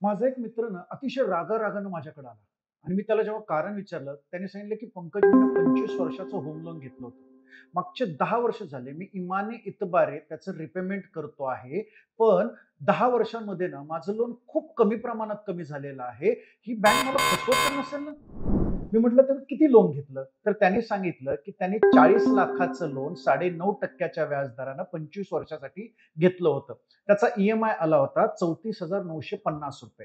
माझा एक मित्र ना अतिशय रागारागानं माझ्याकडे आला आणि मी त्याला जेव्हा कारण विचारलं, त्याने सांगितलं की पंकज मी ना 25 वर्षाचं होम लोन घेतलं होतं. मागचे 10 वर्ष झाले मी इमाने इतबारे त्याचं रिपेमेंट करतो आहे. पण 10 वर्षांमध्ये ना माझं लोन खूप कमी प्रमाणात कमी झालेलं आहे. ही बँक मला फसवत तर नसेल ना? मी म्हटलं, "तर किती लोन घेतलं?" तर त्याने सांगितलं की त्याने 40 लाखाचं लोन 9.5% व्याजदरानं 25 वर्षासाठी घेतलं होतं. त्याचा ई-एम-आय आला होता ₹34,950.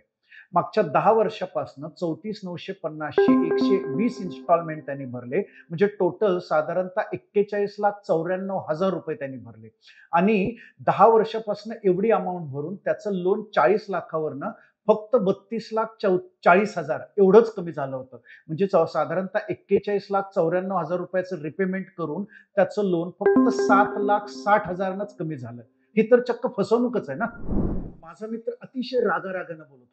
मागच्या 10 वर्षापासून 34,950 चे 120 इन्स्टॉलमेंट त्यांनी भरले. म्हणजे टोटल साधारणतः ₹41,94,000 त्यांनी भरले. आणि 10 वर्षापासून एवढी अमाउंट भरून त्याचं लोन 40 लाखावरनं फक्त 32,40,000 एवढंच कमी झालं होतं. म्हणजे साधारणतः ₹41,94,000 रिपेमेंट करून त्याचं लोन फक्त 7,60,000 नच कमी झालं. ही तर चक्क फसवणूकच आहे ना. माझा मित्र अतिशय रागारागानं बोलत होता.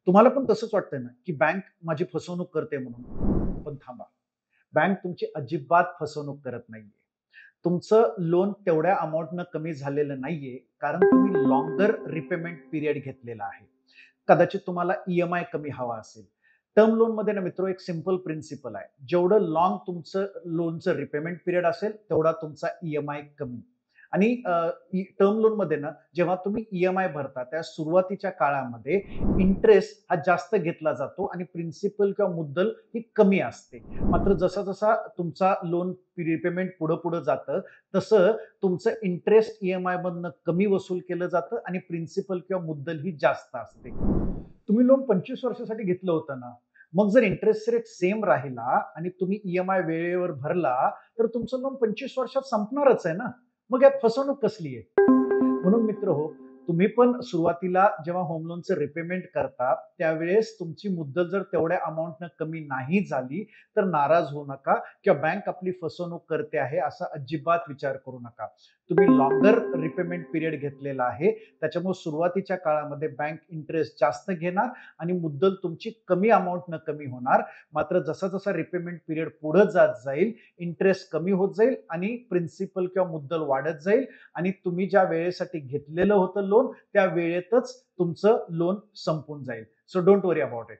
तुम्हाला पण तसंच वाटतंय ना, की बँक माझी फसवणूक करते म्हणून? पण थांबा. बँक तुमची अजिबात फसवणूक करत नाहीये. तुमचं लोन तेवढ्या अमाउंटनं कमी झालेलं नाहीये, कारण तुम्ही लॉंगर रिपेमेंट पिरियड घेतलेला आहे. कदाचित तुम्हाला ई-एम-आय कमी हवा असेल. टर्म लोनमध्ये ना मित्रो एक सिंपल प्रिन्सिपल आहे. जेवढं लाँग तुमचं लोनचं रिपेमेंट पिरियड असेल, तेवढा तुमचा ई-एम-आय कमी. आणि टर्म लोनमध्ये ना जेव्हा तुम्ही ई-एम-आय भरता, त्या सुरुवातीच्या काळामध्ये इंटरेस्ट हा जास्त घेतला जातो आणि प्रिन्सिपल किंवा मुद्दल ही कमी असते. मात्र जसा-जसा तुमचा लोन रिपेमेंट पुढं-पुढं जातं, तसं तुमचं इंटरेस्ट ई-एम-आय मधनं कमी वसूल केलं जातं आणि प्रिन्सिपल किंवा मुद्दल ही जास्त असते. तुम्ही लोन 25 वर्षासाठी घेतलं होतं ना, मग जर इंटरेस्ट रेट सेम राहिला आणि तुम्ही ई-एम-आय वेळेवर भरला, तर तुमचं लोन 25 वर्षात संपणारच आहे ना. मग यात फसवणूक कसली आहे? म्हणून मित्रहो, तुम्ही पण सुरुवातीला जेव्हा होम लोनचं रिपेमेंट करता, त्यावेळेस तुमची मुद्दल जर तेवढ्या अमाउंटनं कमी नाही झाली, तर नाराज होऊ नका किंवा बँक आपली फसवणूक करते आहे असा अजिबात विचार करू नका. तुम्ही लॉंगर रिपेमेंट पिरियड घेतलेला आहे. त्याच्यामुळे सुरुवातीच्या काळामध्ये बँक इंटरेस्ट जास्त घेणार आणि मुद्दल तुमची कमी अमाउंटनं कमी होणार. मात्र जसा-जसा रिपेमेंट पिरियड पुढे जात जाईल, इंटरेस्ट कमी होत जाईल आणि प्रिन्सिपल किंवा मुद्दल वाढत जाईल आणि तुम्ही ज्या वेळेसाठी घेतलेलं होतं लोन, त्या वेळेतच तुमचं लोन संपून जाईल. So don't worry about it.